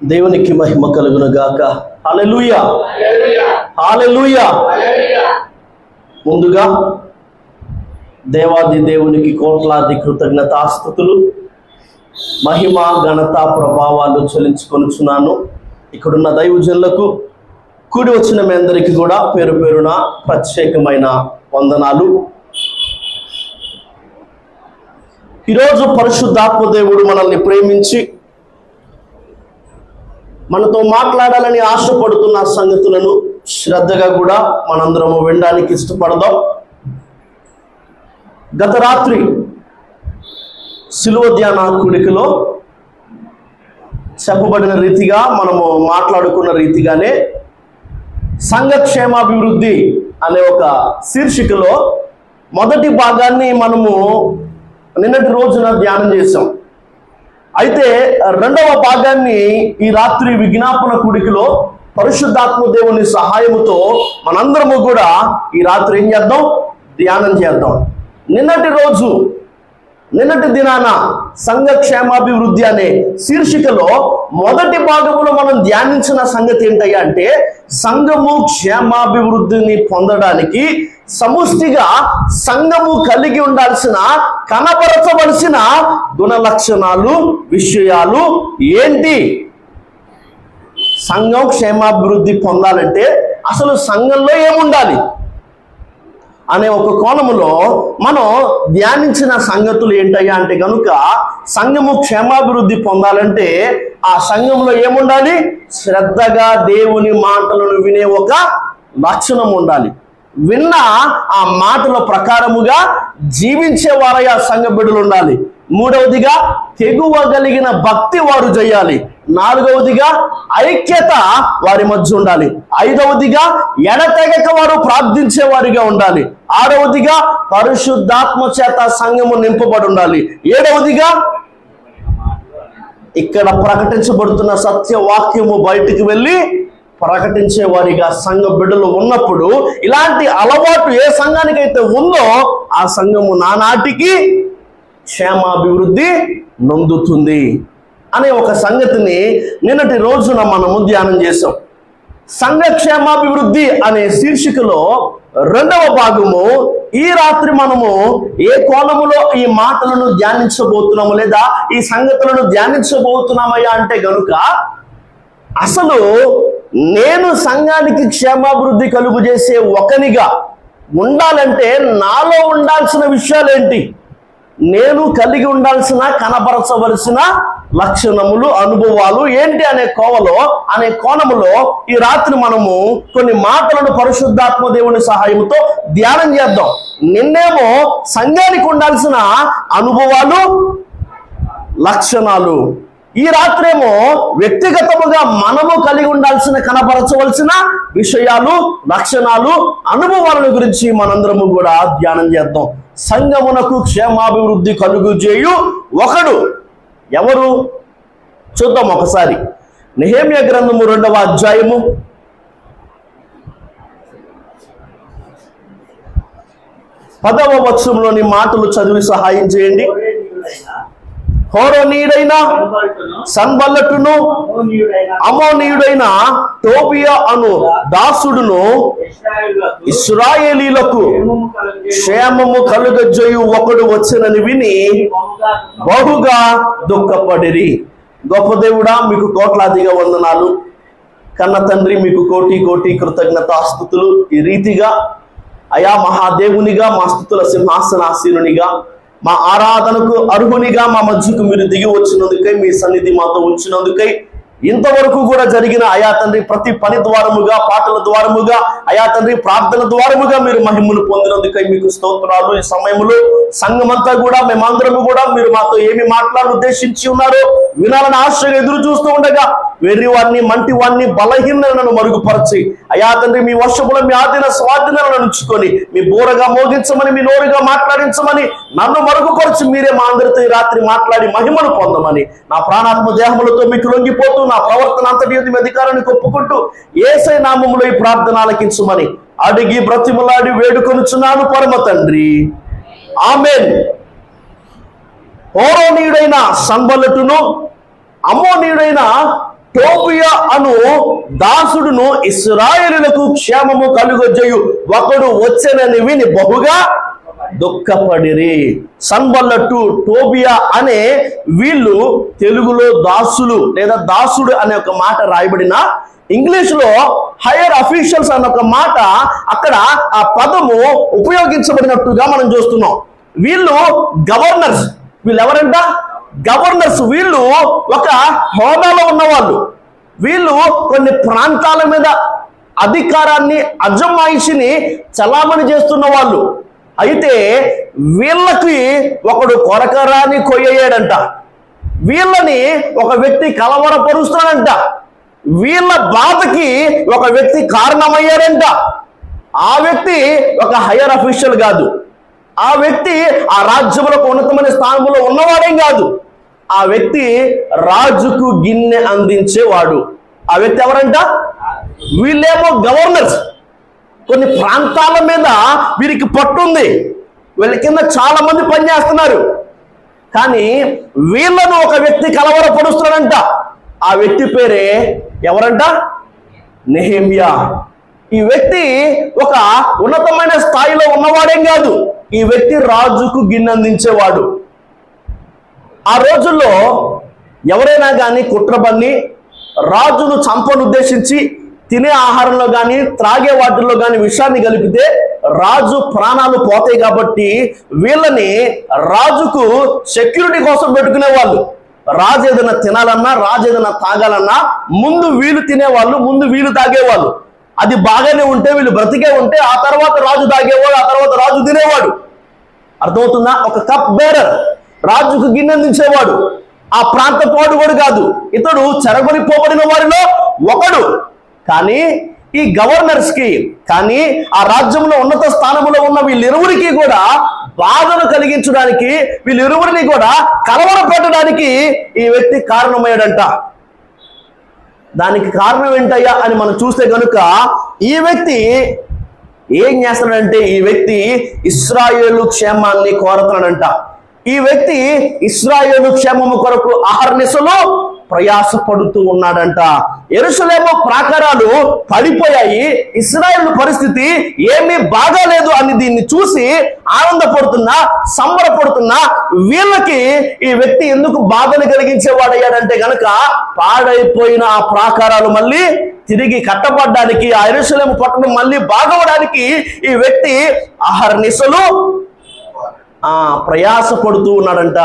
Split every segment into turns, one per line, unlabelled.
దేవునికి మహిమ కలుగును గాక. హల్లెలూయా, హల్లెలూయా. ముందుగా దేవాది దేవునికి కోట్లాది కృతజ్ఞతాస్తుతులు, మహిమ ఘనత ప్రభావాలు చెల్లించుకొనుచున్నాను. ఇక్కడున్న దైవజనులకు, కూడి వచ్చిన మీ అందరికీ కూడా పేరు పేరున ప్రత్యేకమైన వందనాలు. ఈరోజు పరిశుద్ధాత్మ దేవుడు మనల్ని ప్రేమించి మనతో మాట్లాడాలని ఆశపడుతున్న సంగతులను శ్రద్ధగా కూడా మనందరము వినడానికి ఇష్టపడదాం. గత రాత్రి శిలువ ధ్యాన కూడికలో చెప్పబడిన రీతిగా మనము మాట్లాడుకున్న రీతిగానే సంఘక్షేమాభివృద్ధి అనే ఒక శీర్షికలో మొదటి భాగాన్ని మనము నిన్నటి రోజున ధ్యానం చేశాం. అయితే రెండవ భాగాన్ని ఈ రాత్రి విజ్ఞాపన కూడికలో పరిశుద్ధాత్మ దేవుని సహాయముతో మనందరము కూడా ఈ రాత్రి ఏం చేద్దాం? ధ్యానం చేద్దాం. నిన్నటి దినాన సంఘక్షేమాభివృద్ధి అనే శీర్షికలో మొదటి భాగంలో మనం ధ్యానించిన సంగతి ఏంటయ్యా అంటే, సంఘము క్షేమాభివృద్ధిని పొందడానికి సముష్టిగా సంఘము కలిగి ఉండాల్సిన, కనపరచవలసిన గుణ లక్షణాలు, విషయాలు ఏంటి? సంఘం క్షేమాభివృద్ధి పొందాలంటే అసలు సంఘంలో ఏముండాలి అనే ఒక కోణములో మనం ధ్యానించిన సంగతులు ఏంటయ్యా అంటే కనుక, సంఘము క్షేమాభివృద్ధి పొందాలంటే ఆ సంఘంలో ఏముండాలి? శ్రద్ధగా దేవుని మాటలను వినే ఒక లక్షణం ఉండాలి. విన్న ఆ మాటల ప్రకారముగా జీవించేవారై ఆ సంఘ బిడ్డలు ఉండాలి. మూడవదిగా తెగువ కలిగిన భక్తి వారు చేయాలి. నాలుగవదిగా ఐక్యత వారి మధ్య ఉండాలి. ఐదవదిగా ఎడతెగక వారు ప్రార్థించే వారిగా ఉండాలి. ఆరవదిగా పరిశుద్ధాత్మ చేత సంఘము నింపబడి ఉండాలి. ఏడవదిగా ఇక్కడ ప్రకటించబడుతున్న సత్యవాక్యము బయటికి వెళ్ళి ప్రకటించే వారిగా సంఘ బిడ్డలు ఉన్నప్పుడు, ఇలాంటి అలవాటు ఏ సంఘానికైతే ఉందో ఆ సంఘము నానాటికి క్షేమాభివృద్ధి నొందుతుంది అనే ఒక సంగతిని నిన్నటి రోజున మనము ధ్యానం చేసాం. సంఘక్షేమాభివృద్ధి అనే శీర్షికలో రెండవ భాగము ఈ రాత్రి మనము ఏ కోణములో ఈ మాటలను ధ్యానించబోతున్నాము, లేదా ఈ సంగతులను ధ్యానించబోతున్నామయ్యా అంటే గనుక, అసలు నేను సంఘానికి క్షేమాభివృద్ధి కలుగు చేసే ఒకనిగా ఉండాలంటే నాలో ఉండాల్సిన విషయాలు ఏంటి? నేను కలిగి ఉండాల్సిన, కనపరచవలసిన లక్షణములు, అనుభవాలు ఏంటి అనే కోణములో ఈ రాత్రి మనము కొన్ని మాటలను పరిశుద్ధాత్మ దేవుని సహాయంతో ధ్యానం చేద్దాం. నిన్నేమో సంఘానికి ఉండాల్సిన అనుభవాలు, లక్షణాలు, ఈ రాత్రేమో వ్యక్తిగతముగా మనము కలిగి ఉండాల్సిన, కనపరచవలసిన విషయాలు, లక్షణాలు, అనుభవాలను గురించి మనందరము కూడా ధ్యానం చేద్దాం. సంఘమునకు క్షేమాభివృద్ధి కలుగు చేయు ఒకడు ఎవరు? చూద్దాం ఒకసారి. నెహెమ్యా గ్రంథము 2వ అధ్యాయము 10వ వచనంలోని మాటలు చదివి సహాయం చేయండి. హోరోనీయుడైన సన్బల్లటును, అమోనీయుడైన టోబియా అను దాసుడును ఇశ్రాయేలీలకు క్షేమము కలుగజేయు ఒకడు వచ్చెనని విని బహుగా దుఃఖపడిరి. గొప్ప దేవుడా, మీకు కోట్లాదిగా వందనాలు. కన్న తండ్రి, మీకు కోటి కోటి కృతజ్ఞతాస్తుతులు. ఈ రీతిగా అయా మహాదేవునిగా, మా స్తుతుల సింహాసనాసీనునిగా, మా ఆరాధనకు అర్హునిగా మా మధ్యకు మీరు దిగి వచ్చినందుకై, మీ సన్నిధి మాతో ఉంచినందుకై, ఇంతవరకు కూడా జరిగిన అయా తండ్రి ప్రతి పని ద్వారముగా, పాటల ద్వారముగా, అయా తండ్రి ప్రార్థన ద్వారముగా మీరు మహిమను పొందినందుకై మీకు స్తోత్రాలు. ఈ సమయంలో సంఘమంతా కూడా, మేమందరము కూడా మీరు మాతో ఏమి మాట్లాడాలని ఉద్దేశించి ఉన్నారో వినాలని ఆశగా ఎదురు చూస్తూ ఉండగా, వెర్రి వారిని, మంటి వారిని, బలహీనలను మరుగుపరచి అయా తండ్రి మీ వశములో మీ ఆధీన స్వాధీనాలను ఉంచుకొని మీ బోరగా మోగించమని, మీ నోరుగా మాట్లాడించమని, నన్ను మరుగుపరచి మీరే మా అందరితో ఈ రాత్రి మాట్లాడి మహిమను పొందమని, నా ప్రాణాత్మ దేహములతో మీకు లొంగిపోతూ నా ప్రవర్తన అంతటి మీ అధికారానికి ఒప్పుకుంటూ యేసయ్య నామములో ఈ ప్రార్థన ఆలకించమని అడిగి బ్రతిమలాడి వేడుకొనుచున్నాను పరమ తండ్రి, ఆమేన్. హోరోనీయుడైన సన్బల్లటును, అమ్మోనీయుడైన టోబియా అను దాసుడును ఇశ్రాయేలులకు క్షేమము కలుగజేయు ఒకడు వచ్చెనని విని బహుగా దుఃఖపడిరి. సన్బల్లటు, టోబియా అనే వీళ్ళు తెలుగులో దాసులు లేదా దాసుడు అనే ఒక మాట రాయబడిన, ఇంగ్లీష్లో హైయర్ అఫీషియల్స్ అన్న ఒక మాట అక్కడ ఆ పదము ఉపయోగించబడినట్టుగా మనం చూస్తున్నాం. వీళ్ళు గవర్నర్స్. వీళ్ళు ఎవరంట? గవర్నర్స్. వీళ్ళు ఒక హోదాలో ఉన్నవాళ్ళు. వీళ్ళు కొన్ని ప్రాంతాల మీద అధికారాన్ని, అజమాయిషిని చలామణి చేస్తున్న వాళ్ళు. అయితే వీళ్ళకి ఒకడు కొరకరాని కొయ్యేయడంట. వీళ్ళని ఒక వ్యక్తి కలవరపరుస్తాడంట. వీళ్ళ బాధకి ఒక వ్యక్తి కారణమయ్యాడంట. ఆ వ్యక్తి ఒక హైయర్ అఫీషియల్ కాదు. ఆ వ్యక్తి ఆ రాజ్యంలో ఉన్నతమైన స్థానంలో ఉన్నవాడేం కాదు. ఆ వ్యక్తి రాజుకు గిన్నె అందించేవాడు. ఆ వ్యక్తి ఎవరంట? వీళ్ళేమో గవర్నర్స్. కొన్ని ప్రాంతాల మీద వీరికి పట్టుంది. వీళ్ళ కింద చాలా మంది పనిచేస్తున్నారు. కానీ వీళ్ళను ఒక వ్యక్తి కలవరపరుస్తున్నాడంట. ఆ వ్యక్తి పేరే ఎవరంట? నెహెమ్యా. ఈ వ్యక్తి ఒక ఉన్నతమైన స్థాయిలో ఉన్నవాడేం కాదు. ఈ వ్యక్తి రాజుకు గిన్నె అందించేవాడు. ఆ రోజుల్లో ఎవరైనా కానీ కుట్రబన్ని రాజును చంపను ఉద్దేశించి తినే ఆహారంలో కానీ త్రాగే వాటిల్లో కానీ విషాన్ని కలిపితే రాజు ప్రాణాలు పోతాయి. కాబట్టి వీళ్ళని రాజుకు సెక్యూరిటీ కోసం పెట్టుకునేవాళ్ళు. రాజు ఏదైనా తినాలన్నా, రాజు ఏదైనా తాగాలన్నా ముందు వీళ్ళు తినేవాళ్ళు, ముందు వీళ్ళు తాగేవాళ్ళు. అది బాగానే ఉంటే, వీళ్ళు బ్రతికే ఉంటే ఆ తర్వాత రాజు తాగేవాడు, ఆ తర్వాత రాజు తినేవాడు. అర్థమవుతుందా? ఒక కప్ బేరర్, రాజుకు గిన్నె అందించేవాడు. ఆ ప్రాంత పోడువాడు కాదు, ఇతడు చెరగొనిపోబడిన వారిలో ఒకడు. కానీ ఈ గవర్నర్స్ కి, కానీ ఆ రాజ్యంలో ఉన్నత స్థానంలో ఉన్న వీళ్ళిరువురికి కూడా బాధను కలిగించడానికి, వీళ్ళిరువురిని కూడా కలవర పెట్టడానికి ఈ వ్యక్తి కారణమయ్యాడంట. దానికి కారణం ఏంటయ్యా అని మనం చూస్తే కనుక ఈ వ్యక్తి ఏం చేస్తాడంటే, ఈ వ్యక్తి ఇశ్రాయేలు క్షేమాన్ని కోరుతున్నాడంట. ఈ వ్యక్తి ఇశ్రాయేలు క్షేమము కొరకు అహర్నిశలు ప్రయాసపడుతూ ఉన్నాడంట. యెరూషలేము ప్రాకారాలు పడిపోయాయి, ఇశ్రాయేలు పరిస్థితి ఏమీ బాగాలేదు అని దీన్ని చూసి ఆనందపడుతున్నా, సంబరపడుతున్నా వీళ్ళకి ఈ వ్యక్తి ఎందుకు బాధను కలిగించేవాడయ్యాడంటే గనక, పాడైపోయిన ఆ ప్రాకారాలు మళ్ళీ తిరిగి కట్టబడ్డానికి, ఆ యెరూషలేము పట్టణం మళ్ళీ బాగవడానికి ఈ వ్యక్తి అహర్నిశలు ప్రయాసపడుతూ ఉన్నాడంట.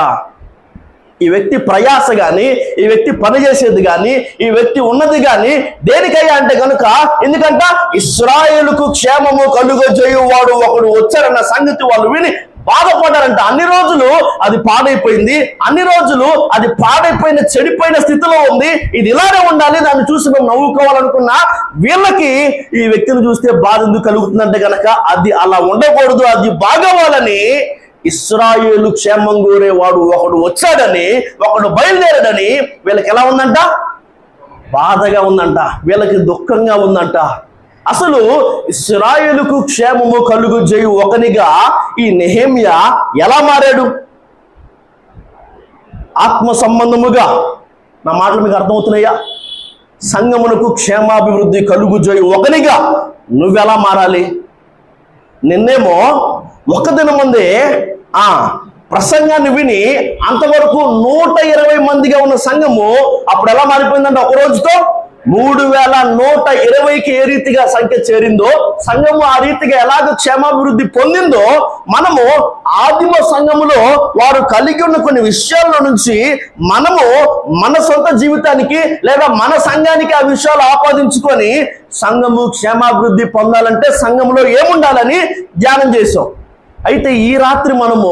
ఈ వ్యక్తి ప్రయాస గాని, ఈ వ్యక్తి పనిచేసేది గాని, ఈ వ్యక్తి ఉన్నది గాని దేనికయ్యా అంటే కనుక, ఎందుకంట ఇశ్రాయేలుకు క్షేమము కలుగజేయువాడు ఒకడు వచ్చారన్న సంగతి వాళ్ళు విని బాధపడ్డారంట. అన్ని రోజులు అది పాడైపోయింది, అన్ని రోజులు అది పాడైపోయిన చెడిపోయిన స్థితిలో ఉంది, ఇది ఇలానే ఉండాలి, దాన్ని చూసి మేము నవ్వుకోవాలనుకున్నా వీళ్ళకి ఈ వ్యక్తిని చూస్తే బాధ ఎందుకు కలుగుతుందంటే కనుక, అది అలా ఉండకూడదు, అది బాగవ్వాలని ఇశ్రాయేలు క్షేమం కోరేవాడు ఒకడు వచ్చాడని, ఒకడు బయలుదేరాడని వీళ్ళకి ఎలా ఉందంట? బాధగా ఉందంట, వీళ్ళకి దుఃఖంగా ఉందంట. అసలు ఇశ్రాయేలుకు క్షేమము కలుగజేయు ఒకనిగా ఈ నెహెమ్యా ఎలా మారాడు? ఆత్మ సంబంధముగా. నా మాటలు మీకు అర్థమవుతున్నాయా? సంఘమునకు క్షేమాభివృద్ధి కలుగజేయు ఒకనిగా నువ్వెలా మారాలి? నిన్నేమో ఒక దినం ముందే ప్రసంగాన్ని విని అంతవరకు 120 మందిగా ఉన్న సంఘము అప్పుడు ఎలా మారిపోయిందంటే, ఒక రోజుతో 3120కి ఏ రీతిగా సంఖ్య చేరిందో, సంఘము ఆ రీతిగా ఎలాగ క్షేమాభివృద్ధి పొందిందో, మనము ఆదిమ సంఘములో వారు కలిగి ఉన్న కొన్ని విషయాల నుంచి మనము మన సొంత జీవితానికి లేదా మన సంఘానికి ఆ విషయాలు ఆపాదించుకొని సంఘము క్షేమాభివృద్ధి పొందాలంటే సంఘములో ఏముండాలని ధ్యానం చేసాం. అయితే ఈ రాత్రి మనము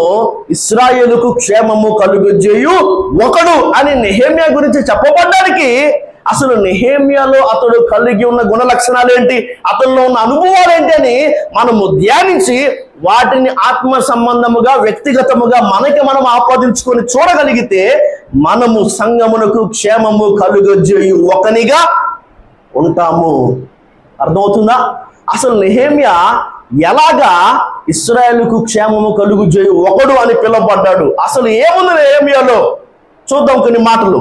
ఇశ్రాయేలుకు క్షేమము కలుగజేయు ఒకడు అని నెహెమ్యా గురించి చెప్పబడ్డానికి, అసలు నెహెమ్యాలో అతడు కలిగి ఉన్న గుణ లక్షణాలు ఏంటి, అతనిలో ఉన్న అనుభవాలు ఏంటి అని మనము ధ్యానించి వాటిని ఆత్మ సంబంధముగా, వ్యక్తిగతముగా మనకి మనం ఆపాదించుకొని చూడగలిగితే మనము సంఘమునకు క్షేమము కలుగజేయు ఒకనిగా ఉంటాము. అర్థమవుతుందా? అసలు నెహెమ్యా ఎలాగా ఇశ్రాయేలుకు క్షేమము కలుగజేయు ఒకడు అని పిలువబడ్డాడు? అసలు ఏముంది నెహెమ్యాలో? చూద్దాం కొన్ని మాటలు.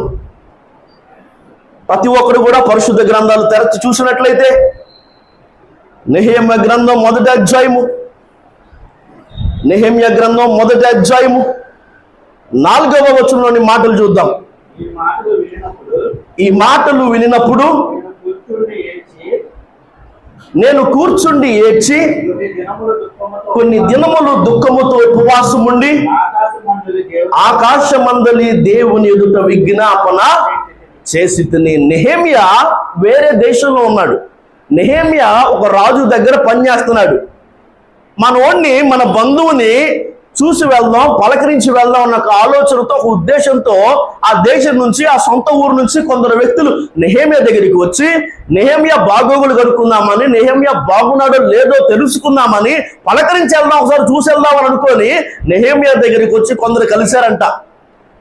ప్రతి ఒక్కరు కూడా పరిశుద్ధ గ్రంథాలు తెరచి చూసినట్లయితే నెహెమ్యా గ్రంథం మొదటి అధ్యాయము, నెహెమ్యా గ్రంథం మొదటి అధ్యాయము 4వ వచనంలోని మాటలు చూద్దాం. ఈ మాటలు వినినప్పుడు నేను కూర్చుండి ఏడ్చి కొన్ని దినములు దుఃఖముతో ఉపవాసం ఉండి ఆకాశమందలి దేవుని ఎదుట విజ్ఞాపన చేసి తిని. నెహెమ్యా వేరే దేశంలో ఉన్నాడు. నెహెమ్యా ఒక రాజు దగ్గర పనిచేస్తున్నాడు. మనోడిని, మన బంధువుని చూసి వెళ్దాం, పలకరించి వెళ్దాం అన్న ఒక ఆలోచనతో, ఒక ఉద్దేశంతో ఆ దేశం నుంచి, ఆ సొంత ఊరు నుంచి కొందరు వ్యక్తులు నెహెమ్యా దగ్గరికి వచ్చి నెహెమ్యా బాగోగులు కనుక్కుందామని, నెహెమ్యా బాగున్నాడో లేదో తెలుసుకుందామని, పలకరించి వెళ్దాం, ఒకసారి చూసి వెళ్దామని అనుకొని నెహెమ్యా దగ్గరికి వచ్చి కొందరు కలిశారంట.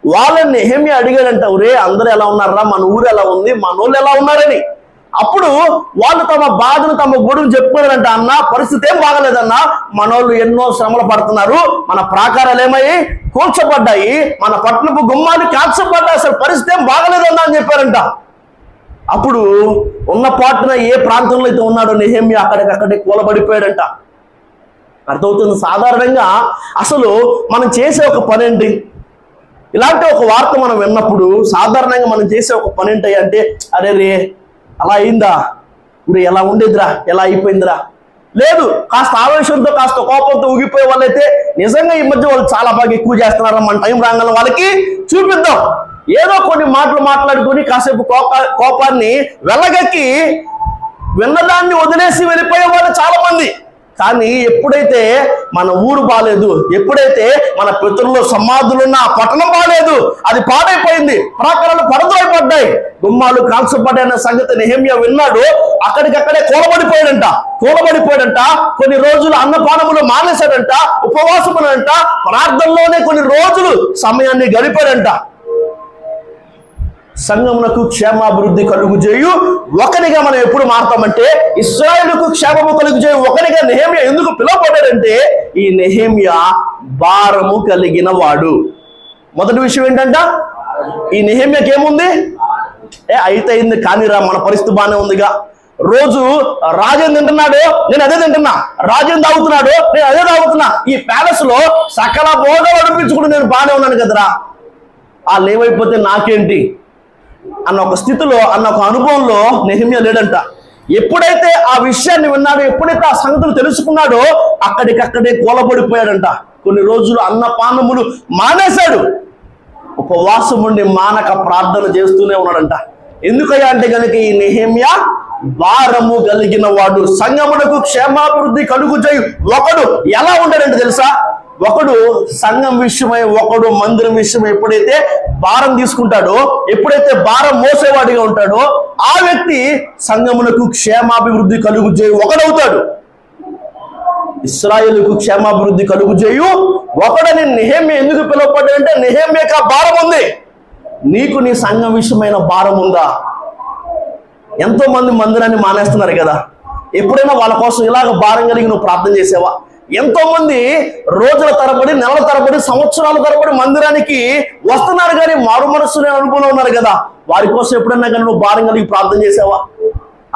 వాళ్ళని నెహెమ్యా అడిగాడంట, ఒరే అందరూ ఎలా ఉన్నారా, మన ఊరు ఎలా ఉంది, మనోళ్ళు ఎలా ఉన్నారని. అప్పుడు వాళ్ళు తమ బాధను, తమ గొడుగును చెప్పుకున్నారంట. అన్న పరిస్థితి ఏం బాగలేదన్నా, మనోళ్ళు ఎన్నో శ్రమలు పడుతున్నారు, మన ప్రాకారాలు ఏమయ్యి కూల్చబడ్డాయి, మన పట్టణపు గుమ్మాలు కాల్చబడ్డాయి, అసలు పరిస్థితి ఏం బాగలేదన్నా అని చెప్పారంట. అప్పుడు ఉన్న పాటున ఏ ప్రాంతంలో అయితే ఉన్నాడో నెహెమ్యా అక్కడికక్కడే కూలబడిపోయాడంట. అర్థమవుతుంది. సాధారణంగా అసలు మనం చేసే ఒక పని ఏంటి? ఇలాంటి ఒక వార్త మనం విన్నప్పుడు సాధారణంగా మనం చేసే ఒక పని ఏంటి అంటే, అరే రే అలా అయిందా, ఇప్పుడు ఎలా ఉండేదిరా, ఎలా అయిపోయిందిరా. లేదు, కాస్త ఆవేశంతో, కాస్త కోపంతో ఊగిపోయే వాళ్ళైతే నిజంగా ఈ మధ్య వాళ్ళు చాలా బాగా ఎక్కువ చేస్తున్నారా, మన టైం రాగానే వాళ్ళకి చూపిద్దాం. ఏదో కొన్ని మాటలు మాట్లాడుకొని కాసేపు కోపాన్ని వెళ్ళగక్కి విన్నదాన్ని వదిలేసి వెళ్ళిపోయే వాళ్ళు చాలా మంది. కానీ ఎప్పుడైతే మన ఊరు బాలేదు, ఎప్పుడైతే మన పితరులు సమాధులున్న ఆ పట్టణం బాలేదు, అది పాడైపోయింది, ప్రాకారాలు పడదోయపడ్డాయి, గుమ్మాలు కాల్చబడ్డాయన్న సంగతి నెహెమ్యా విన్నాడు. అక్కడికక్కడే కూలబడిపోయాడంట. కొన్ని రోజులు అన్నపానములు మానేశాడంట, ఉపవాసములంట, ప్రార్థనలోనే కొన్ని రోజులు సమయాన్ని గడిపాడంట. సంఘమునకు క్షేమాభివృద్ధి కలుగు చేయు ఒకనిగా మనం ఎప్పుడు మారుతామంటే, ఇశ్రాయేలుకు క్షేమము కలుగు చేయు ఒకనిగా నెహెమ్యా ఎందుకు పిలువబడ్డాడంటే, ఈ నెహెమ్యా భారము కలిగిన వాడు. మొదటి విషయం ఏంటంట, ఈ నెహెమ్యాకి ఏముంది? అయితే అయింది కానీరా, మన పరిస్థితి బాగానే ఉందిగా. రోజు రాజేం తింటున్నాడు, నేను అదే తింటున్నా, రాజేం తాగుతున్నాడు, నేను అదే తాగుతున్నా, ఈ ప్యాలెస్ లో సకల భోగాలు అనిపించుకుంటూ నేను బాగానే ఉన్నాను కదరా, ఆ లేవైపోతే నాకేంటి అన్న ఒక స్థితిలో, అన్న ఒక అనుభవంలో నెహెమ్యా లేడంట. ఎప్పుడైతే ఆ విషయాన్ని విన్నాడో, ఎప్పుడైతే ఆ సంగతులు తెలుసుకున్నాడో అక్కడికక్కడే కూలబడిపోయాడంట. కొన్ని రోజులు అన్నపానములు మానేశాడు, ఉపవాసం ఉండి మానక ప్రార్థన చేస్తూనే ఉన్నాడంట. ఎందుకయ్యా అంటే కనుక ఈ నెహెమ్యా భారము కలిగిన వాడు. సంఘమునకు క్షేమాభివృద్ధి కలుగు చేయు ఒకడు ఎలా ఉంటాడంటే తెలుసా, ఒకడు సంఘం విషయమై, ఒకడు మందిరం విషయమై ఎప్పుడైతే భారం తీసుకుంటాడో, ఎప్పుడైతే భారం మోసేవాడిగా ఉంటాడో, ఆ వ్యక్తి సంఘమునకు క్షేమాభివృద్ధి కలుగు చేయు ఒకడవుతాడు. ఇశ్రాయేలుకు క్షేమాభివృద్ధి కలుగు చేయు ఒకడని నెహెమ్యా ఎందుకు పిలువబడ్డాడంటే, నెహెమ్యాకి ఆ భారం ఉంది. నీకు నీ సంఘం విషయమైన భారం ఉందా? ఎంతో మంది మందిరాన్ని మానేస్తున్నారు కదా, ఎప్పుడైనా వాళ్ళ కోసం ఇలాగ భారం కలిగి నువ్వు ప్రార్థన చేసావా? ఎంతో మంది రోజుల తరబడి, నెలల తరబడి, సంవత్సరాల తరబడి మందిరానికి వస్తున్నారు కానీ మారు మనస్సునే అనుభవం ఉన్నారు కదా, వారి కోసం ఎప్పుడైనా కానీ నువ్వు భారం కలిగి ప్రార్థన చేసావా?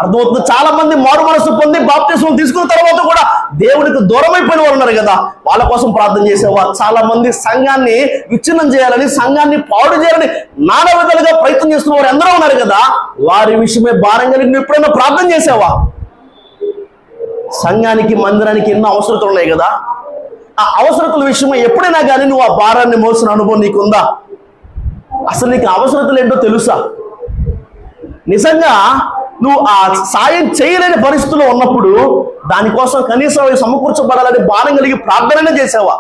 అర్థమవుతుంది. చాలా మంది మారు మనస్సు పొంది బాప్తిస్మం తీసుకున్న తర్వాత కూడా దేవునికి దూరం అయిపోయిన వారు ఉన్నారు కదా, వాళ్ళ కోసం ప్రార్థన చేసేవా? చాలా మంది సంఘాన్ని విచ్ఛిన్నం చేయాలని, సంఘాన్ని పాడు చేయాలని నానా విధాలుగా ప్రయత్నం చేస్తున్న వారు ఎందరో ఉన్నారు కదా, వారి విషయమే భారం కలిగి నువ్వు ఎప్పుడైనా ప్రార్థన చేసావా? సంఘానికి, మందిరానికి ఎన్నో అవసరతలు ఉన్నాయి కదా, ఆ అవసరతల విషయమై ఎప్పుడైనా కానీ నువ్వు ఆ భారాన్ని మోసిన అనుభవం నీకుందా? అసలు నీకు అవసరతలు ఏంటో తెలుసా? నిజంగా నువ్వు ఆ సాయం చేయలేని పరిస్థితుల్లో ఉన్నప్పుడు దానికోసం కనీసం సమకూర్చబడాలని భారం కలిగి ప్రార్థన చేసావా?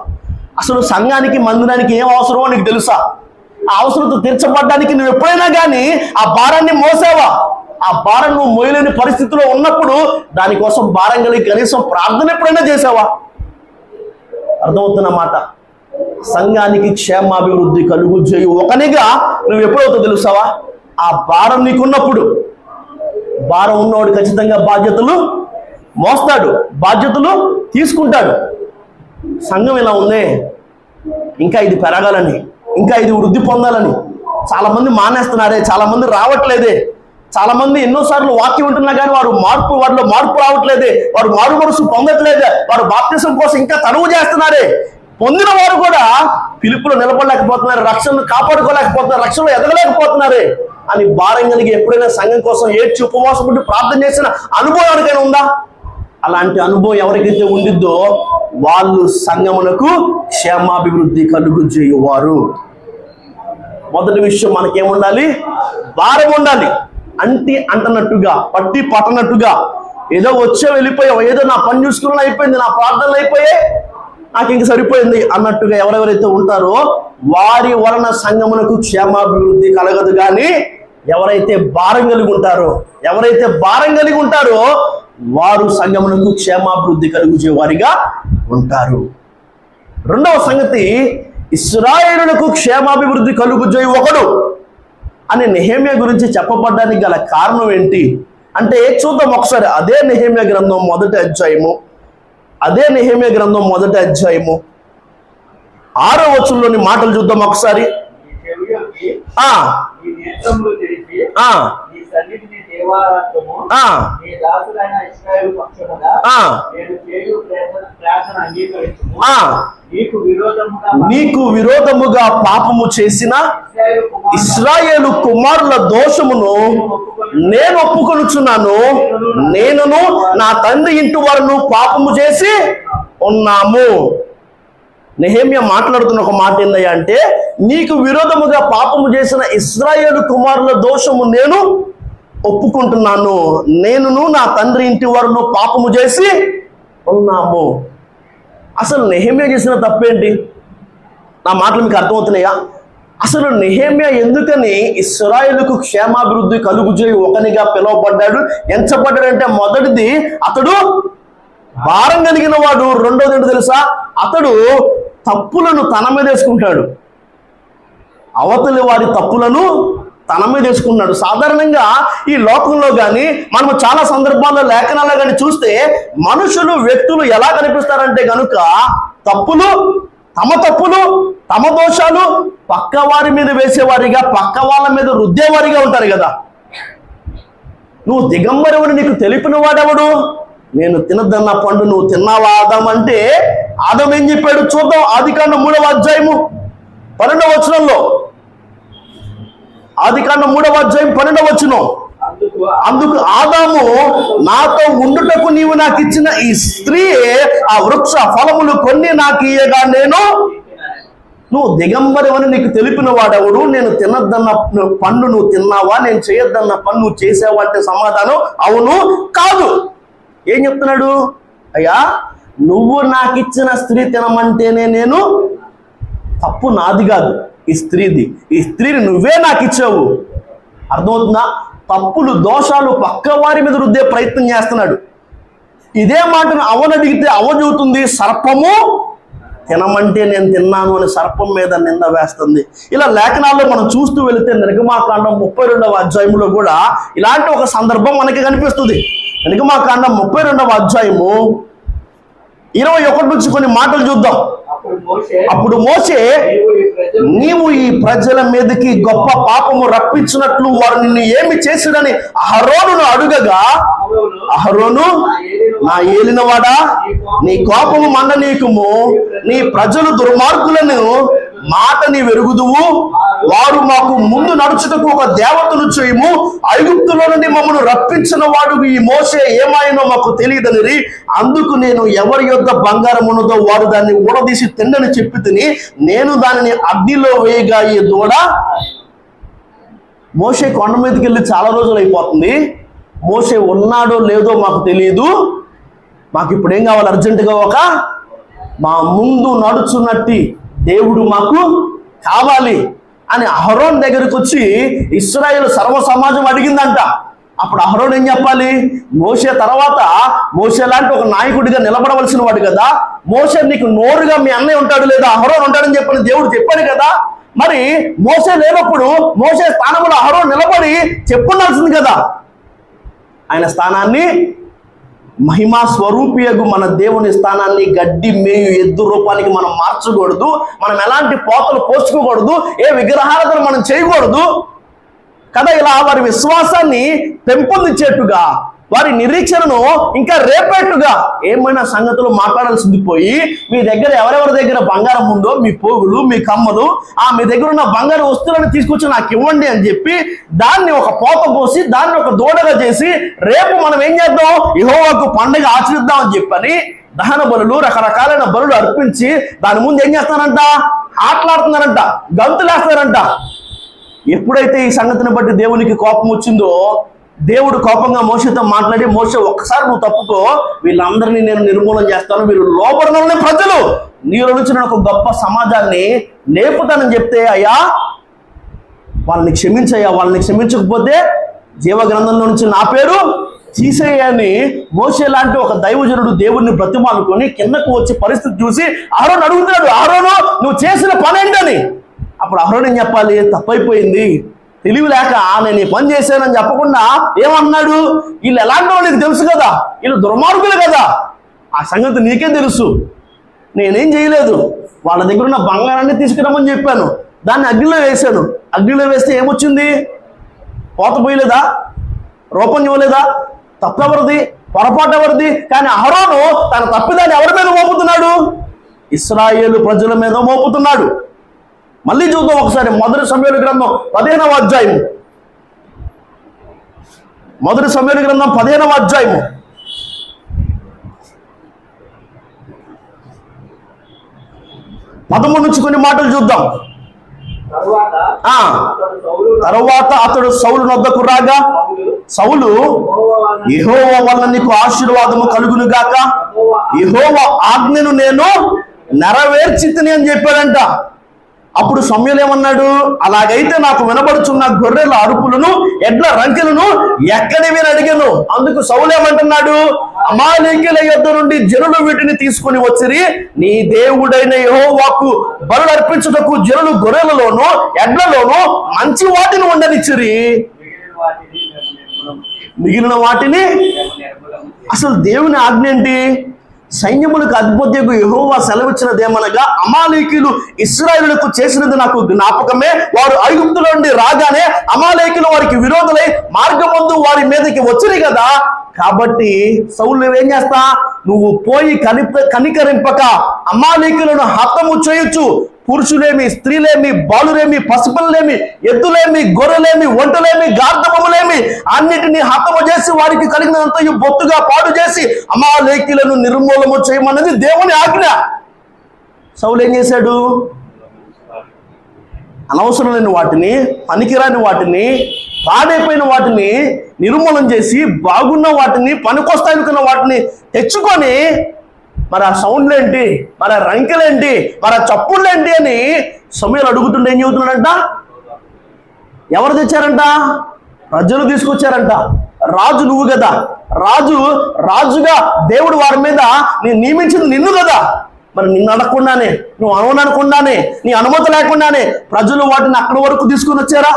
అసలు సంఘానికి, మందిరానికి ఏం అవసరమో నీకు తెలుసా? ఆ అవసరత తీర్చబడ్డానికి నువ్వు ఎప్పుడైనా కానీ ఆ భారాన్ని మోసావా? ఆ భారం నువ్వు మోయలేని పరిస్థితిలో ఉన్నప్పుడు దానికోసం భారం కలిగి కనీసం ప్రార్థన ఎప్పుడైనా చేసావా? అర్థమవుతున్నమాట. సంఘానికి క్షేమాభివృద్ధి కలుగు చేయు ఒకనిగా నువ్వు ఎప్పుడవుతావు తెలుసావా? ఆ భారం నీకున్నప్పుడు. భారం ఉన్నవాడు ఖచ్చితంగా బాధ్యతలు మోస్తాడు, బాధ్యతలు తీసుకుంటాడు. సంఘం ఇలా ఉంది, ఇంకా ఇది పెరగాలని, ఇంకా ఇది వృద్ధి పొందాలని చాలా మంది మానేస్తున్నారే, చాలా మంది రావట్లేదే, చాలా మంది ఎన్నోసార్లు వాక్యం ఉంటున్నా కానీ వారిలో మార్పు రావట్లేదే, వారు మారు మనసు పొందట్లేదే, వారు బాప్తిసం కోసం ఇంకా తనువు చేస్తున్నారే. పొందిన వారు కూడా పిలుపులో నిలబడలేకపోతున్నారు, రక్షణను కాపాడుకోలేకపోతున్నారు, రక్షణలో ఎదగలేకపోతున్నారే అని భారం కలిగి ఎప్పుడైనా సంఘం కోసం ఏడ్చి ఉపవాసం ఉండి ప్రార్థన చేసిన అనుభవం ఎవరికైనా ఉందా? అలాంటి అనుభవం ఎవరికైతే ఉండిద్దో వాళ్ళు సంఘమునకు క్షేమాభివృద్ధి కలుగు చేయువారు. మొదటి విషయం మనకేముండాలి? భారం ఉండాలి. అంటనట్టుగా పట్టి పట్టనట్టుగా ఏదో వచ్చే వెళ్ళిపోయాం, ఏదో నా పని చూసుకున్న అయిపోయింది, నా ప్రార్థనలు అయిపోయాయి, నాకు ఇంక సరిపోయింది అన్నట్టుగా ఎవరెవరైతే ఉంటారో వారి వలన సంఘమునకు క్షేమాభివృద్ధి కలగదు. కానీ ఎవరైతే భారం కలిగి ఉంటారో వారు సంఘమునకు క్షేమాభివృద్ధి కలుగుచే వారిగా ఉంటారు. రెండవ సంగతి, ఇశ్రాయేలులకు క్షేమాభివృద్ధి కలుగుచే ఒకడు అని నెహెమ్యా గురించి చెప్పబడ్డానికి గల కారణం ఏంటి అంటే చూద్దాం ఒకసారి. అదే నెహెమ్యా గ్రంథం మొదటి అధ్యాయము 6వ వచనంలోని మాటలు చూద్దాం ఒకసారి. నీకు విరోధముగా పాపము చేసిన ఇశ్రాయేలు కుమారుల దోషమును నేను ఒప్పుకొనుచున్నాను, నేనును నా తండ్రి ఇంటి వారును పాపము చేసి ఉన్నాము. నెహెమ్యా మాట్లాడుతున్న ఒక మాట ఏందయ్యా అంటే, నీకు విరోధముగా పాపము చేసిన ఇశ్రాయేలు కుమారుల దోషము నేను ఒప్పుకుంటున్నాను, నేనును నా తండ్రి ఇంటి వారును పాపము చేసి ఉన్నాము. అసలు నెహెమ్యా చేసిన తప్పేంటి? నా మాటలు మీకు అర్థమవుతున్నాయా? అసలు నెహెమ్యా ఎందుకని ఇశ్రాయేలుకు క్షేమాభివృద్ధి కలుగుచేయి ఒకనిగా పిలువబడ్డాడు, ఎంచబడ్డాడంటే మొదటిది అతడు భారం కలిగిన వాడు. రెండోది ఏంటో తెలుసా? అతడు తప్పులను తన మీద వేసుకుంటాడు, అవతలి వారి తప్పులను తన మీద వేసుకున్నాడు. సాధారణంగా ఈ లోకంలో కానీ మనము చాలా సందర్భాల్లో లేఖనాల్లో కానీ చూస్తే మనుషులు వ్యక్తులు ఎలా కనిపిస్తారంటే కనుక తమ తప్పులు తమ దోషాలు పక్క వారి మీద వేసేవారిగా, పక్క వాళ్ళ మీద రుద్దేవారిగా ఉంటారు కదా. నువ్వు దిగంబరువుని నీకు తెలిపిన వాడెవడు? నేను తినదన్న పండు నువ్వు తిన్నావా ఆదాం అంటే ఆదాం ఏం చెప్పాడు చూద్దాం. ఆదికాండం 3వ అధ్యాయము 12వ వచనంలో, ఆదికాండం 3వ అధ్యాయం 12వ వచనం, అందుకు ఆదాము, నాతో ఉండుటకు నీవు నాకు ఇచ్చిన ఈ స్త్రీ ఆ వృక్ష ఫలములు కొన్ని నాకు ఇయ్యగా నేను, నువ్వు దిగంబరమని నీకు తెలిపిన వాడెవడు? నేను తినద్దన్న పండు నువ్వు తిన్నావా? నేను చేయొద్దన్న పని నువ్వు చేసావా అంటే సమాధానం అవును కాదు. ఏం చెప్తున్నాడు? అయ్యా, నువ్వు నాకు ఇచ్చిన స్త్రీ తినమంటేనే నేను, తప్పు నాది కాదు, ఈ స్త్రీది. ఈ స్త్రీని నువ్వే నాకు ఇచ్చావు. అర్థమవుతుందా? తప్పులు దోషాలు పక్క వారి మీద రుద్దే ప్రయత్నం చేస్తున్నాడు. ఇదే మాటను అవను అడిగితే అవ చెబుతుంది, సర్పము తినమంటే నేను తిన్నాను అని సర్పం మీద నింద వేస్తుంది. ఇలా లేఖనాల్లో మనం చూస్తూ వెళితే నిర్గమాకాండం 32వ అధ్యాయంలో కూడా ఇలాంటి ఒక సందర్భం మనకి కనిపిస్తుంది. నిర్గమాకాండం 32వ అధ్యాయము 21 నుంచి కొన్ని మాటలు చూద్దాం. అప్పుడు మోషే, నీవు ఈ ప్రజల మీదకి గొప్ప పాపము రప్పించినట్లు వారు నిన్ను ఏమి చేసిడని అహరోనును అడుగగా, అహరోను, నా ఏలినవాడా, నీ కోపము మండనీయకుము, నీ ప్రజలు దుర్మార్గులను మాట నీ వెరుగుదువు, వారు మాకు ముందు నడుచుటకు ఒక దేవతను చేయము, ఐగుప్తులో నుండి మమ్మను రప్పించిన వాడు ఈ మోషే ఏమాయనో మాకు తెలియదనిరి. అందుకు నేను ఎవరి యొద్ద బంగారం ఉన్నదో వారు దాన్ని ఊడదీసి తిండని చెప్పి తిని, నేను దానిని అగ్నిలో వేయగా ఈ దూడ. మోషే కొండ మీదకి వెళ్ళి చాలా రోజులు అయిపోతుంది. మోషే ఉన్నాడో లేదో మాకు తెలియదు, మాకు ఇప్పుడు ఏం కావాలి? అర్జెంటుగా మా ముందు నడుచున్నట్టి దేవుడు మాకు కావాలి అని అహరోన్ దగ్గరికి వచ్చి ఇశ్రాయేలు సర్వ సమాజం అడిగిందంట. అప్పుడు అహరోన్ ఏం చెప్పాలి? మోషే తర్వాత మోషే లాంటి ఒక నాయకుడిగా నిలబడవలసిన వాడు కదా. మోషే నీకు నోరుగా మీ అన్నయ్య ఉంటాడు లేదా అహరోన్ ఉంటాడని చెప్పని దేవుడు చెప్పాడు కదా. మరి మోషే లేనప్పుడు మోషే స్థానంలో అహరోన్ నిలబడి చెప్పుండాల్సింది కదా. ఆయన స్థానాన్ని, మహిమా స్వరూపియగు మన దేవుని స్థానాన్ని గడ్డి మేయు ఎద్దు రూపానికి మనం మార్చకూడదు. మనం ఎలాంటి పోతలు పోసుకోకూడదు, ఏ విగ్రహాలను మనం చేయకూడదు. కదా, ఇలా వారి విశ్వాసాన్ని పెంపొందించేట్టుగా, వారి నిరీక్షణను ఇంకా రేపేట్టుగా ఏమైనా సంగతులు మాట్లాడాల్సింది పోయి, మీ దగ్గర ఎవరెవరి దగ్గర బంగారం ఉందో, మీ పోగులు, మీ కమ్మలు, మీ దగ్గర ఉన్న బంగారు వస్తువులను తీసుకొచ్చి నాకు ఇవ్వండి అని చెప్పి దాన్ని ఒక పోత పోసి దాన్ని ఒక దూడగా చేసి రేపు మనం ఏం చేద్దాం, యెహోవాకు పండుగ ఆచరిద్దాం అని చెప్పని దహన బలులు, రకరకాలైన బలులు అర్పించి దాని ముందు ఏం చేస్తారంట, ఆటలాడుతున్నారంట, గంతులేస్తారంట. ఎప్పుడైతే ఈ సంగతిని బట్టి దేవునికి కోపం వచ్చిందో, దేవుడు కోపంగా మోషేతో మాట్లాడి, మోషే ఒక్కసారి నువ్వు తప్పుకో, వీళ్ళందరినీ నేను నిర్మూలన చేస్తాను, వీళ్ళు లోపల ప్రజలు, నీలో నుంచి నేను ఒక గొప్ప సమాజాన్ని లేపుతానని చెప్తే, అయ్యా వాళ్ళని క్షమించయ్యా, వాళ్ళని క్షమించకపోతే జీవగ్రంథంలో నుంచి నా పేరు తీసేయని మోషే లాంటి ఒక దైవజనుడు దేవుడిని బ్రతిమాలుకొని కిందకు వచ్చే పరిస్థితి చూసి అహరోను అడుగుతున్నాడు, అహరోను నువ్వు చేసిన పని ఏంటని. అప్పుడు అహరోను ఏం చెప్పాలి, తప్పైపోయింది, తెలివి లేక నేను ఈ పని చేశానని చెప్పకుండా ఏమన్నాడు, వీళ్ళు ఎలాంటి వాళ్ళు నీకు తెలుసు కదా, వీళ్ళు దుర్మార్గులు కదా, ఆ సంగతి నీకే తెలుసు, నేనేం చేయలేదు, వాళ్ళ దగ్గర ఉన్న బంగారాన్ని తీసుకురమ్మని చెప్పాను, దాన్ని అగ్నిలో వేశాను, అగ్నిలో వేస్తే ఏమొచ్చింది, పోత పోయలేదా, రూపం ఇవ్వలేదా, తప్పెవరిది, పొరపాటు ఎవరిది. కానీ అహరోను తన తప్పిదాన్ని ఎవరి మీద మోపుతున్నాడు, ఇశ్రాయేలు ప్రజల మీద మోపుతున్నాడు. మళ్ళీ చూద్దాం ఒకసారి, మొదటి సమూయేలు గ్రంథం 15వ అధ్యాయము, మొదటి సమూయేలు గ్రంథం 15వ అధ్యాయము 13 నుంచి కొన్ని మాటలు చూద్దాం. తరువాత అతడు సౌలు వద్దకు రాగా, సౌలు యెహోవా వలన నీకు ఆశీర్వాదము కలుగును గాక, యెహోవా ఆజ్ఞను నేను నెరవేర్చితిని అని చెప్పాడంట. అప్పుడు సమూయేలు ఏమన్నాడు, అలాగైతే నాకు వినబడుచున్న గొర్రెల అరుపులను, ఎడ్ల రంకెలను ఎక్కడివి అని అడిగాను. అందుకు సౌలు ఏమంటున్నాడు, అమాలేకీయుల యొద్ద నుండి జనులు వీటిని తీసుకుని వచ్చిరి, నీ దేవుడైన యెహోవాకు బలులు అర్పించుటకు జనులు గొర్రెలలోను ఎడ్లలోను మంచి వాటిని ఉండనిచ్చిరి, మిగిలిన వాటిని. అసలు దేవుని ఆజ్ఞ ఏంటి, సైన్యములకు అధిపత్యకు యెహోవా సెలవిచ్చినదేమనగా, అమాలేకీయులు ఇశ్రాయేలులకు చేసినది నాకు జ్ఞాపకమే, వారు ఐగుప్తులో నుండి రాగానే అమాలేకీయులు వారికి విరోధులై మార్గమందు వారి మీదకి వచ్చిరి కదా, కాబట్టి సౌలు ఏం చేస్తా, నువ్వు పోయి కనికరింపక అమాలేకీయులను హతము చేయొచ్చు, పురుషులేమి, స్త్రీలేమి, బాలులేమి, పసిపిల్లలేమి, ఎద్దులేమి, గొర్రెలేమి, ఒంటలేమి, గార్ధబములేమి అన్నిటినీ హతము చేసి వారికి కలిగినంత బొత్తుగా పాడు చేసి అమాలేకీయులను నిర్మూలము చేయమన్నది దేవుని ఆజ్ఞ. సౌలు ఏం చేశాడు, అనవసరం లేని వాటిని, పనికిరాని వాటిని, పాడైపోయిన వాటిని నిర్మూలన చేసి బాగున్న వాటిని, పనికొస్తాయనుకున్న వాటిని తెచ్చుకొని, మరి ఆ సౌండ్లేంటి, మరి ఆ రంకెలేంటి, మరి ఆ చప్పుళ్ళేంటి అని సమూయేలు అడుగుతుంటే ఏం చెబుతున్నాడంట, ఎవరు తెచ్చారంట, ప్రజలు తీసుకొచ్చారంట. రాజు నువ్వు కదా, రాజుగా దేవుడు వారి మీద నియమించింది నిన్ను కదా, మరి నిన్ను అడగకుండానే, నువ్వు అనుకోకుండానే, నీ అనుమతి లేకుండానే ప్రజలు వాటిని అక్కడి వరకు తీసుకుని వచ్చారా?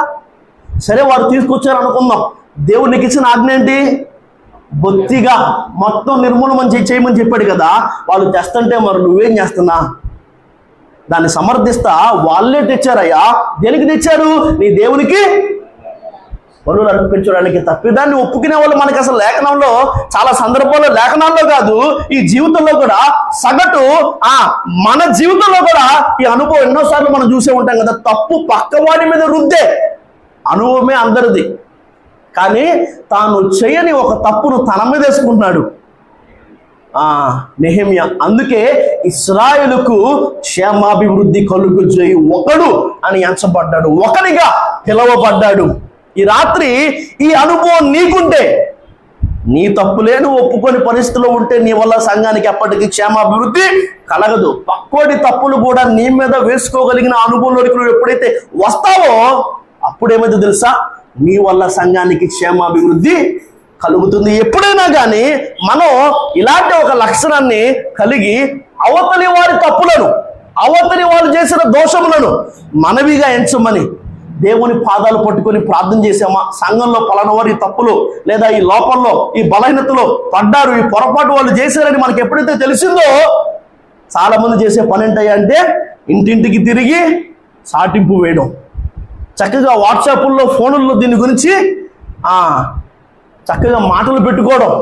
సరే, వారు తీసుకొచ్చారు అనుకుందాం, దేవునికి ఇచ్చిన ఆజ్ఞ ఏంటి, బొత్తిగా మొత్తం నిర్మూలన చేయమని చెప్పాడు కదా, వాళ్ళు తెస్తుంటే మరి నువ్వేం చేస్తున్నా, దాన్ని సమర్థిస్తా వాళ్ళే తెచ్చారయ్యా. దేనికి తెచ్చారు, నీ దేవునికి బలులు అర్పించడానికి. తప్పిదాన్ని ఒప్పుకునే వాళ్ళు మనకి అసలు లేఖనంలో చాలా సందర్భాల్లో, లేఖనాల్లో కాదు ఈ జీవితంలో కూడా, సగటు మన జీవితంలో కూడా ఈ అనుభవం ఎన్నోసార్లు మనం చూసే ఉంటాం కదా, తప్పు పక్కవాడి మీద రుద్దే అనుభవమే అందరిది, కానీ తాను చేయని ఒక తప్పును తన మీద వేసుకుంటున్నాడు నెహెమ్యా. అందుకే ఇశ్రాయేలుకు క్షేమాభివృద్ధి కలుగు చేయి ఒకడు అని ఎంచబడ్డాడు, ఒకనిగా పిలవబడ్డాడు. ఈ రాత్రి ఈ అనుభవం నీకుంటే, నీ తప్పులే నువ్వు ఒప్పుకొని పరిస్థితిలో ఉంటే, నీ వల్ల సంఘానికి ఎప్పటికీ క్షేమాభివృద్ధి కలగదు. పక్కోడి తప్పులు కూడా నీ మీద వేసుకోగలిగిన అనుభవంలోకి నువ్వు ఎప్పుడైతే వస్తావో అప్పుడేమైతే తెలుసా, నీ వల్ల సంఘానికి క్షేమాభివృద్ధి కలుగుతుంది. ఎప్పుడైనా కానీ మనం ఇలాంటి ఒక లక్షణాన్ని కలిగి అవతలి వారి తప్పులను, అవతలి వాళ్ళు చేసిన దోషములను మనవిగా ఎంచమని దేవుని పాదాలు పట్టుకొని ప్రార్థన చేసామా, సంఘంలో పలానా వారి తప్పులు లేదా ఈ లోపంలో ఈ బలహీనతలో పడ్డారు, ఈ పొరపాటు వాళ్ళు చేశారని మనకి ఎప్పుడైతే తెలిసిందో, చాలా మంది చేసే పని ఏంటంటే ఇంటింటికి తిరిగి సాటింపు వేయడం. చక్కగా వాట్సాప్ల్లో ఫోనుల్లో దీని గురించి చక్కగా మాటలు పెట్టుకోవడం.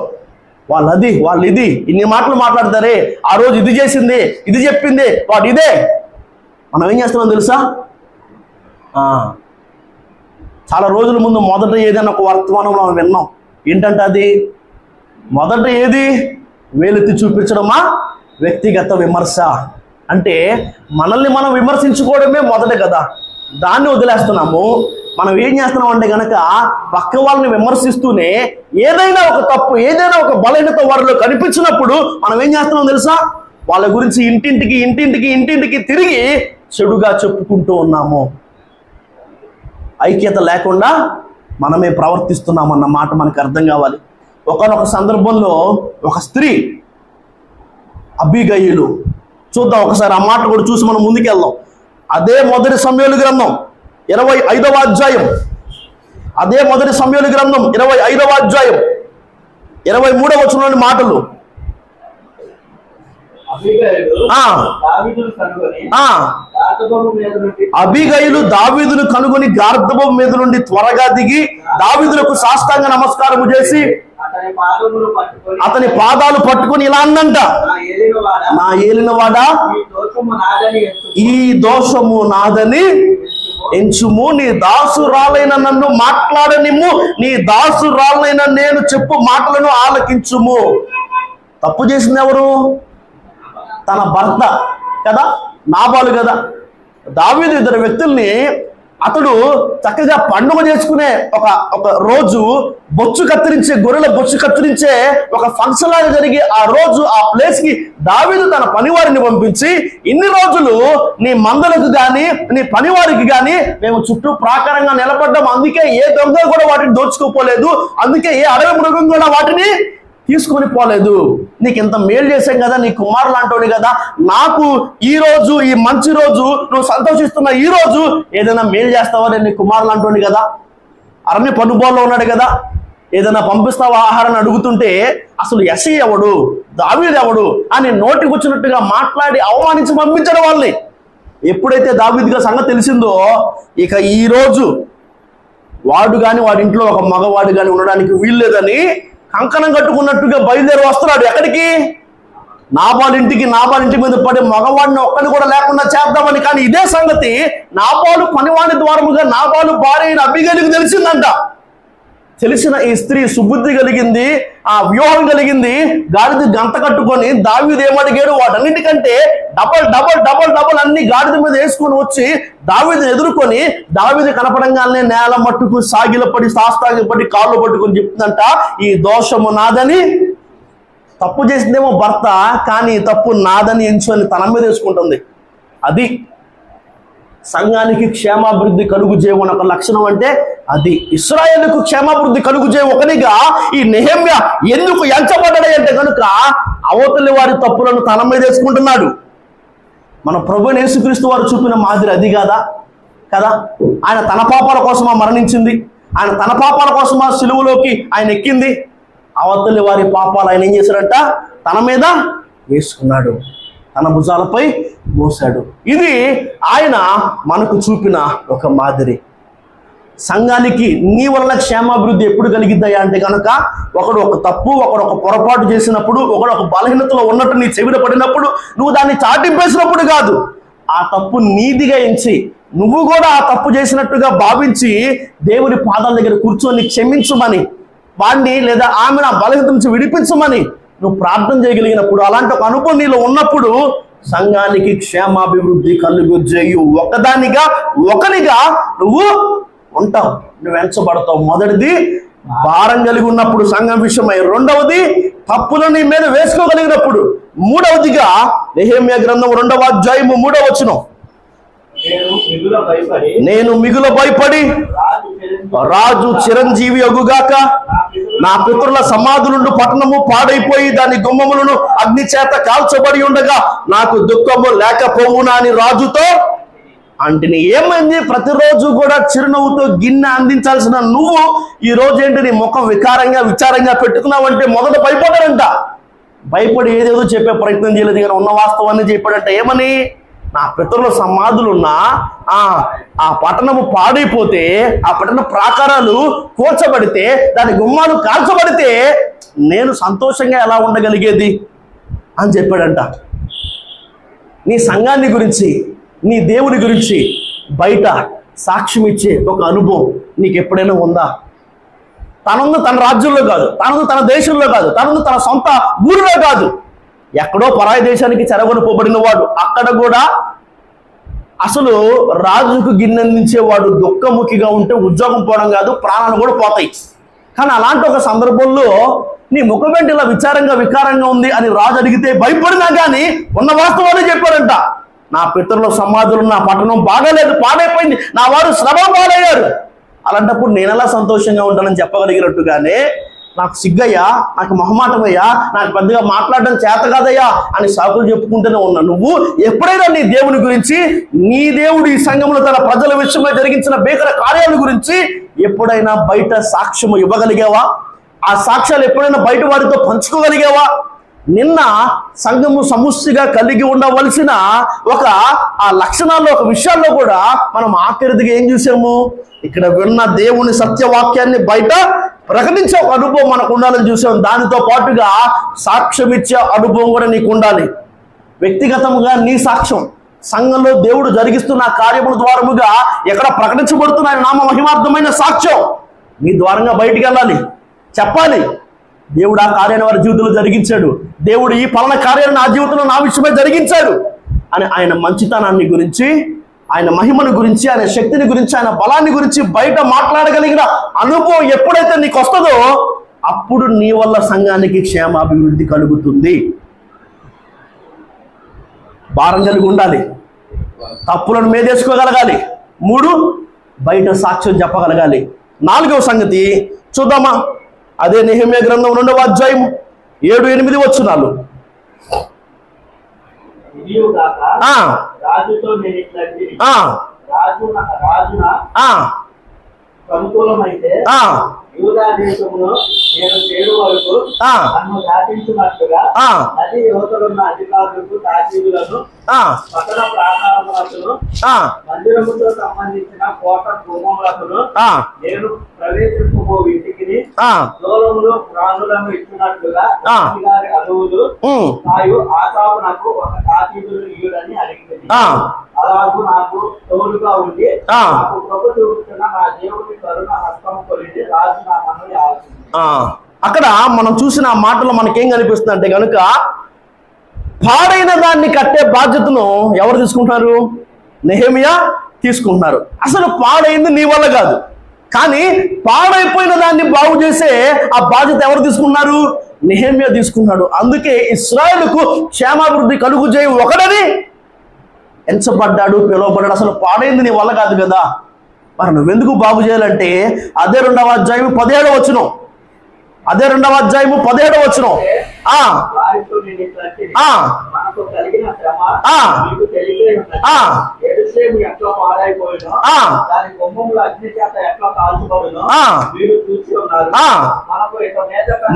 వాళ్ళు ఇది ఇన్ని మాటలు మాట్లాడతారే, ఆ రోజు ఇది చేసింది, ఇది చెప్పింది, వాడు ఇదే. మనం ఏం చేస్తున్నాం తెలుసా? చాలా రోజుల ముందు మొదట ఏదైనా ఒక వర్తమానం మనం విన్నాం. ఏంటంటే అది మొదట ఏది? వేలెత్తి చూపించడమా? వ్యక్తిగత విమర్శ. అంటే మనల్ని మనం విమర్శించుకోవడమే మొదట కదా, దాన్ని వదిలేస్తున్నాము. మనం ఏం చేస్తున్నాం అంటే కనుక పక్క వాళ్ళని విమర్శిస్తూనే ఏదైనా ఒక తప్పు, ఏదైనా ఒక బలహీనత వారిలో కనిపించినప్పుడు మనం ఏం చేస్తున్నాం తెలుసా? వాళ్ళ గురించి ఇంటింటికి తిరిగి చెడుగా చెప్పుకుంటూ ఉన్నాము. ఐక్యత లేకుండా మనమే ప్రవర్తిస్తున్నామన్న మాట మనకు అర్థం కావాలి. ఒకానొక సందర్భంలో ఒక స్త్రీ అబీగయీలు, చూద్దాం ఒకసారి ఆ మాట కూడా చూసి మనం ముందుకెళ్దాం. అదే మొదటి సమూయేలు గ్రంథం 25వ అధ్యాయం, అదే మొదటి సమూయేలు గ్రంథం 25వ అధ్యాయం 23వ వచనంలోని మాటలు. అబీగయీలు దావీదును కనుగొని గార్ధబం మీద నుండి త్వరగా దిగి దావీదులకు సాష్టాంగ నమస్కారము చేసి అతని పాదాలు పట్టుకొని ఇలా అందంట, నా ఏలినవాడా, ఈ దోషము నాదని ఎంచుము, నీ దాసురాలైన నన్ను మాట్లాడనిమ్ము, నీ దాసురాలైన నేను చెప్పు మాటలను ఆలకించుము. తప్పు చేసింది ఎవరు? తన భర్త కదా, నాబాలు కదా. దావీదు ఇద్దరు వ్యక్తుల్ని అతడు చక్కగా పండుగ చేసుకునే ఒక రోజు బొచ్చు కత్తిరించే, గొర్రెల బొచ్చు కత్తిరించే ఒక ఫంక్షన్ లాగా జరిగి ఆ రోజు ఆ ప్లేస్ కి దావీదు తన పనివారిని పంపించి, ఇన్ని రోజులు నీ మందలకు గాని నీ పనివారికి గాని మేము చుట్టూ ప్రాకారంగా నిలబడ్డాం, అందుకే ఏ దొంగ కూడా వాటిని దోచుకోపోలేదు, అందుకే ఏ అడవి మృగం కూడా వాటిని తీసుకొని పోలేదు. నీకు ఇంత మేలు చేశాం కదా, నీ కుమారులు అంటోని కదా, నాకు ఈ రోజు, ఈ మంచి రోజు, నువ్వు సంతోషిస్తున్న ఈ రోజు ఏదైనా మేలు చేస్తావా? నేను నీ కుమారులు అంటోని కదా, అరణ్య పనుబోల్లో ఉన్నాడు కదా, ఏదైనా పంపిస్తావా ఆహారాన్ని అడుగుతుంటే అసలు యెషయి ఎవడు, దావీదు ఎవడు అని నోటికి వచ్చినట్టుగా మాట్లాడి అవమానించి పంపించడం వాళ్ళని. ఎప్పుడైతే దావీదుగా సంగతి తెలిసిందో, ఇక ఈ రోజు వాడు కానీ వాడి ఇంట్లో ఒక మగవాడు కానీ ఉండడానికి వీల్లేదని కంకణం కట్టుకున్నట్టుగా బయలుదేరి వస్తున్నాడు. ఎక్కడికి? నాబాలు ఇంటి మీద పడి మగవాడిని ఒక్కని కూడా లేకుండా చేద్దామని. కానీ ఇదే సంగతి నాబాలు పనివాడి ద్వారముగా నాబాలు భార్య అయిన అబీగయీలుకు తెలిసిందంట. తెలిసిన ఈ స్త్రీ సుబుద్ధి కలిగింది, ఆ వ్యూహం కలిగింది, గాడిద గంత కట్టుకొని దావీదు ఏమడిగాడు వాటన్నిటికంటే డబల్ అన్ని గాడిద మీద వేసుకొని వచ్చి దావీదుని ఎదుర్కొని, దావీదు కనపడంగానే నేల మట్టుకు సాగిలపడి సాష్టాంగపడి కాళ్ళు పట్టుకొని చెప్తుందంట, ఈ దోషము నాదని. తప్పు చేసిందేమో భర్త, కానీ తప్పు నాదని ఎంచుకొని తన మీద వేసుకుంటుంది. అది సంఘానికి క్షేమాభివృద్ధి కలుగుజేయు ఒక లక్షణం. అంటే అది ఇశ్రాయేలుకు క్షేమాభివృద్ధి కలుగుజేయు ఒకనిగా ఈ నెహెమ్యా ఎందుకు ఎంచబడ్డాడు అంటే కనుక అవతలి వారి తప్పులను తన మీద వేసుకుంటున్నాడు. మన ప్రభువైన యేసుక్రీస్తు వారు చూపిన మాదిరి అది కదా. ఆయన తన పాపాల కోసమా మరణించింది, ఆయన తన పాపాల కోసమా సిలువలోకి ఆయన ఎక్కింది. అవతలి వారి పాపాలు ఆయన ఏం చేశాడంట? తన మీద వేసుకున్నాడు, తన భుజాలపై మోసాడు. ఇది ఆయన మనకు చూపిన ఒక మాదిరి. సంఘానికి నీ వలన క్షేమాభివృద్ధి ఎప్పుడు కలిగిద్దాయా అంటే కనుక, ఒకడు ఒక తప్పు, ఒకడు ఒక పొరపాటు చేసినప్పుడు, ఒకడు ఒక బలహీనతలో ఉన్నట్టు నీ చెవిన పడినప్పుడు నువ్వు దాన్ని చాటింపేసినప్పుడు కాదు, ఆ తప్పు నీదిగా ఎంచి నువ్వు కూడా ఆ తప్పు చేసినట్టుగా భావించి దేవుని పాదాల దగ్గర కూర్చొని క్షమించమని, వాడిని లేదా ఆమెను ఆ బలహీనత నుంచి విడిపించమని నువ్వు ప్రార్థన చేయగలిగినప్పుడు, అలాంటి ఒక అనుభవం నీలో ఉన్నప్పుడు సంఘానికి క్షేమాభివృద్ధి కలుగుజేయు ఒకనిగా నువ్వు ఉంటావు, నువ్వు ఎంచబడతావు. మొదటిది భారం కలిగి ఉన్నప్పుడు సంఘం విషయమై, రెండవది తప్పులు నీ మీద వేసుకోగలిగినప్పుడు, మూడవదిగా నెహెమ్యా గ్రంథం 2వ అధ్యాయము 3వ వచనం, నేను మిగుల భయపడి రాజు చిరంజీవి అగుగాక, నా పితరుల సమాధులుండు పట్టణము పాడైపోయి దాని గుమ్మములను అగ్ని చేత కాల్చబడి ఉండగా నాకు దుఃఖము లేకపోవునా అని రాజుతో అంటే. ఏమైంది? ప్రతిరోజు కూడా చిరునవ్వుతో గిన్నె అందించాల్సిన నువ్వు ఈ రోజు ఏంటి నీ ముఖం విచారంగా పెట్టుకున్నావంటే మొదట భయపడ్డాడంట. భయపడి ఏదేదో చెప్పే ప్రయత్నం చేయలేదు, కానీ ఉన్న వాస్తవాన్ని చెప్పాడంట. ఏమని? నా పితరుల సమాధులున్నా ఆ పట్టణము పాడైపోతే, ఆ పట్టణ ప్రాకారాలు కూల్చబడితే, దాని గుమ్మాలు కాల్చబడితే నేను సంతోషంగా ఎలా ఉండగలిగేది అని చెప్పాడంట. నీ సంఘాన్ని గురించి, నీ దేవుని గురించి బయట సాక్ష్యం ఇచ్చే ఒక అనుభవం నీకు ఎప్పుడైనా ఉందా? తనందు తన రాజ్యంలో కాదు, తనందు తన దేశంలో కాదు, తనందు తన సొంత ఊరిలో కాదు, ఎక్కడో పరాయి దేశానికి చెరగొనిపోబడిన వాడు, అక్కడ కూడా అసలు రాజుకు గిన్నెందించేవాడు దుఃఖముఖిగా ఉంటే ఉద్యోగం పోవడం కాదు, ప్రాణాలు కూడా పోతాయి. కానీ అలాంటి ఒక సందర్భంలో నీ ముఖం వెంట ఇలా వికారంగా ఉంది అని రాజు అడిగితే భయపడినా కానీ ఉన్న వాస్తవాన్ని చెప్పాడంట. నా పితరుల సమాధులు, నా పట్టణం బాగాలేదు, పాడైపోయింది, నా వారు శ్రమ పాలయ్యారు. అలాంటప్పుడు నేను ఎలా సంతోషంగా ఉంటానని చెప్పగలిగినట్టుగానే నాకు సిగ్గయ్యా, నాకు మొహమాటమయ్యా, నాకు పెద్దగా మాట్లాడడం చేత కాదయ్యా అని సాకులు చెప్పుకుంటూనే ఉన్నా. నువ్వు ఎప్పుడైనా నీ దేవుని గురించి, నీ దేవుడు ఈ సంఘంలో తన ప్రజల విషయంలో జరిగించిన భీకర కార్యాల గురించి ఎప్పుడైనా బయట సాక్ష్యం ఇవ్వగలిగావా? ఆ సాక్ష్యాలు ఎప్పుడైనా బయట వారితో పంచుకోగలిగావా? నిన్న సంఘము సమృద్ధిగా కలిగి ఉండవలసిన ఆ లక్షణాల్లో, ఒక విషయాల్లో కూడా మనం ఆఖరిదిగా ఏం చూసాము? ఇక్కడ విన్న దేవుని సత్యవాక్యాన్ని బయట ప్రకటించే ఒక అనుభవం మనకు ఉండాలని చూసాం. దానితో పాటుగా సాక్ష్యం ఇచ్చే అనుభవం కూడా నీకు ఉండాలి. వ్యక్తిగతంగా నీ సాక్ష్యం, సంఘంలో దేవుడు జరిగిస్తున్న కార్యముల ద్వారముగా ఎక్కడ ప్రకటించబడుతున్న ఆయన నామ మహిమార్థమైన సాక్ష్యం నీ ద్వారంగా బయటికి వెళ్ళాలి, చెప్పాలి. దేవుడు ఆ కార్యాన్ని వారి జీవితంలో జరిగించాడు, దేవుడు ఈ పలానా కార్యాన్ని నా జీవితంలో నా విషయమే జరిగించాడు అని ఆయన మంచితనాన్ని గురించి, ఆయన మహిమను గురించి, ఆయన శక్తిని గురించి, ఆయన బలాన్ని గురించి బయట మాట్లాడగలిగిన అనుభవం ఎప్పుడైతే నీకు వస్తుందో అప్పుడు నీ వల్ల సంఘానికి క్షేమాభివృద్ధి కలుగుతుంది. భారం కలిగి ఉండాలి, తప్పులను మీదేసుకోగలగాలి. 3, బయట సాక్ష్యం చెప్పగలగాలి. 4వ సంగతి చూద్దామా? అదే నెహెమ్యా గ్రంథం 2వ అధ్యాయం 7-8 వచనాలు.
యూదా దేశమును నేను చేరు వరకు నన్ను దాటించినట్టుగా నది యువతలున్న అధికారులకు తాకీదులను, పట్టణ ప్రాకారములను, మందిరముతో సంబంధించిన కోట గుమ్మములను నేను ప్రవేశింపబో ఇంటికి దూరములో ప్రాణులను ఇచ్చినట్లుగా గారి అరువులు నాయు ఆశాపునకు ఒక తాకీదులు ఇయ్యుడని అడిగింది. అలాగూ నాకు తోడుగా ఉండి నాకు ప్రభు చూపుతున్న నా దేవుని కరుణ హస్తము కొలిచి రాజు నా మనల్ని ఆలోచించి.
అక్కడ మనం చూసిన మాటలో మనకేం కనిపిస్తుంది అంటే కనుక పాడైన దాన్ని కట్టే బాధ్యతను ఎవరు తీసుకుంటున్నారు? నెహెమ్యా తీసుకుంటున్నారు. అసలు పాడైంది నీ వల్ల కాదు, కానీ పాడైపోయిన దాన్ని బాగు చేసే ఆ బాధ్యత ఎవరు తీసుకున్నారు? నెహెమ్యా తీసుకున్నాడు. అందుకే ఇశ్రాయేలుకు క్షేమాభివృద్ధి కలుగు చేయి ఒకడని ఎంచబడ్డాడు, పిలువబడ్డాడు. అసలు పాడైంది నీ వల్ల కాదు కదా, మరి నువ్వెందుకు బాగు చేయాలంటే అదే 2వ అధ్యాయం 17వ వచనం, అదే 2వ అధ్యాయము 17వ వచనం.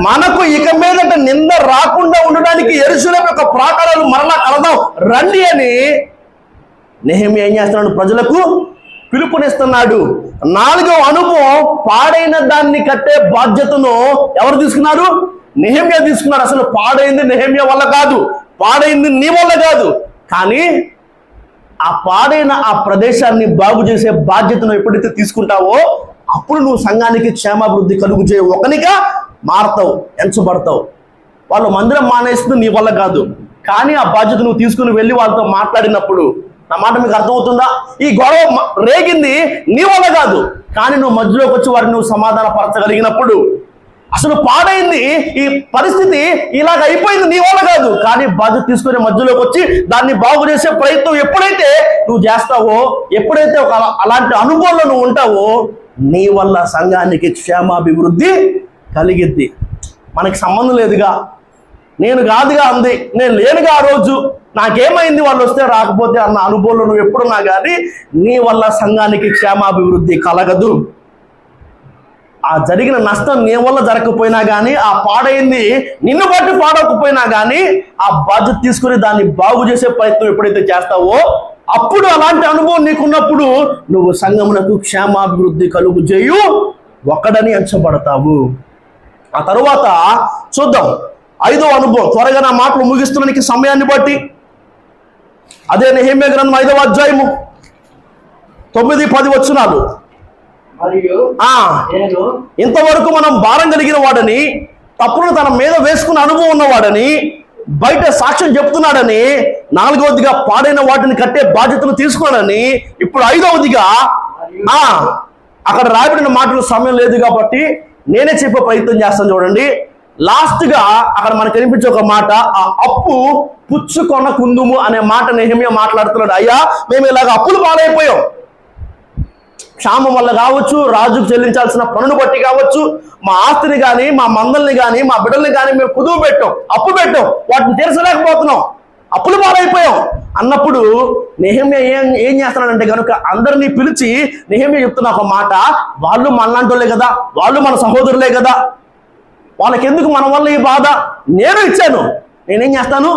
మనకు ఇక మీదట నింద రాకుండా ఉండడానికి యెరూషలేము యొక్క ప్రాకారాలు మరలా కలదాం రండి అని నెహెమ్యా ఏం చేస్తున్నాడు? ప్రజలకు పిలుపునిస్తున్నాడు. 4వ అనుభవం, పాడైన దాన్ని కట్టే బాధ్యతను ఎవరు తీసుకున్నారు? నెహెమ్యా తీసుకున్నాడు. అసలు పాడైంది నెహెమ్యా వల్ల కాదు, పాడైంది నీ వల్ల కాదు, కానీ ఆ పాడైన ఆ ప్రదేశాన్ని బాగు చేసే బాధ్యతను ఎప్పుడైతే తీసుకుంటావో అప్పుడు నువ్వు సంఘానికి క్షేమాభివృద్ధి కలుగు చేయ ఒకనిగా మారతావు, ఎంచబడతావు. వాళ్ళు మందిరం మానేస్తుంది నీ వల్ల కాదు, కానీ ఆ బాధ్యత నువ్వు తీసుకుని వెళ్ళి వాళ్ళతో మాట్లాడినప్పుడు, నా మాట మీకు అర్థమవుతుందా? ఈ గొడవ రేగింది నీ వల్ల కాదు, కానీ నువ్వు మధ్యలోకి వచ్చి వారిని నువ్వు సమాధాన పరచగలిగినప్పుడు, అసలు పాడైంది ఈ పరిస్థితి ఇలాగ అయిపోయింది నీ వల్ల కాదు, కానీ బాధ్యత తీసుకుని మధ్యలోకి వచ్చి దాన్ని బాగు చేసే ప్రయత్నం ఎప్పుడైతే నువ్వు చేస్తావో, ఎప్పుడైతే అలాంటి అనుభవంలో నువ్వు ఉంటావో నీ వల్ల సంఘానికి క్షేమాభివృద్ధి కలిగిద్ది. మనకి సంబంధం లేదుగా, నేను కాదుగా అంది, నేను లేనుగా ఆ రోజు, నాకేమైంది వాళ్ళు వస్తే రాకపోతే అన్న అనుభవంలో నువ్వు ఎప్పుడున్నా కానీ నీ వల్ల సంఘానికి క్షేమాభివృద్ధి కలగదు. ఆ జరిగిన నష్టం నీ వల్ల జరగకపోయినా కానీ, ఆ పాడైంది నిన్ను బట్టి పాడకపోయినా కానీ, ఆ బాధ్యత తీసుకుని దాన్ని బాగు చేసే ప్రయత్నం ఎప్పుడైతే చేస్తావో, అప్పుడు అలాంటి అనుభవం నీకున్నప్పుడు నువ్వు సంఘమునకు క్షేమాభివృద్ధి కలుగు చేయు ఒకడని ఎంచబడతావు. ఆ తరువాత చూద్దాం 5వ అనుభవం. త్వరగా నా మాటలు ముగిస్తున్నానికి సమయాన్ని బట్టి. అదే నెహెమ్యా గ్రంథం 5వ అధ్యాయము 9-10 వచనాలు.
మరియు
ఇంతవరకు మనం భారం కలిగిన వాడని, తప్పును తన మీద వేసుకున్న అనుభవం ఉన్నవాడని, బయట సాక్ష్యం చెప్తున్నాడని, 4వదిగా పాడైన వాటిని కట్టే బాధ్యతను తీసుకున్నాడని, ఇప్పుడు 5వదిగా అక్కడ రాయబడిన మాటలు సమయం లేదు కాబట్టి నేనే చెప్పే ప్రయత్నం చేస్తాను. చూడండి, లాస్ట్గా అక్కడ మనకు కనిపించే ఒక మాట, ఆ అప్పు పుచ్చుకొనకుందుము అనే మాట నెహెమ్యా మాట్లాడుతున్నాడు. అయ్యా, మేము ఇలాగ అప్పులు పాలైపోయాం. క్షామం వల్ల కావచ్చు, రాజుకు చెల్లించాల్సిన పన్నును బట్టి కావచ్చు, మా ఆస్తిని కానీ, మా మందల్ని కానీ, మా బిడ్డల్ని కానీ మేము కుదువు పెట్టాం, అప్పు పెట్టాం, వాటిని తీర్చలేకపోతున్నాం, అప్పులు పాలైపోయాం అన్నప్పుడు నెహెమ్యా ఏం చేస్తున్నాడంటే కనుక అందరినీ పిలిచి నెహెమ్యా చెప్తున్న ఒక మాట, వాళ్ళు మనలాంటి వాళ్ళే కదా, వాళ్ళు మన సహోదరులే కదా, వాళ్ళకి ఎందుకు మన వల్ల ఈ బాధ? నేను ఇచ్చాను, నేనేం చేస్తాను?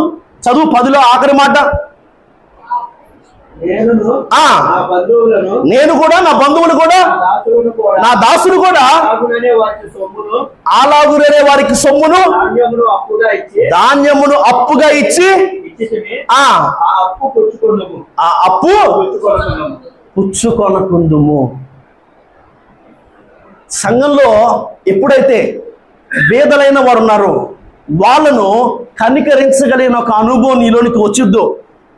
చదువు 10లో ఆఖరి మాట, నేను కూడా నా బంధువులు కూడా నా దాసులు కూడా అలాగురనే వారికి సొమ్మును ధాన్యమును అప్పుగా ఇచ్చి ఆ అప్పు పుచ్చుకొనకుందుము. సంఘంలో ఎప్పుడైతే పేదలైన వారు ఉన్నారో వాళ్ళను కనికరించగలిగిన ఒక అనుభవం నీలోనికి వచ్చిద్దో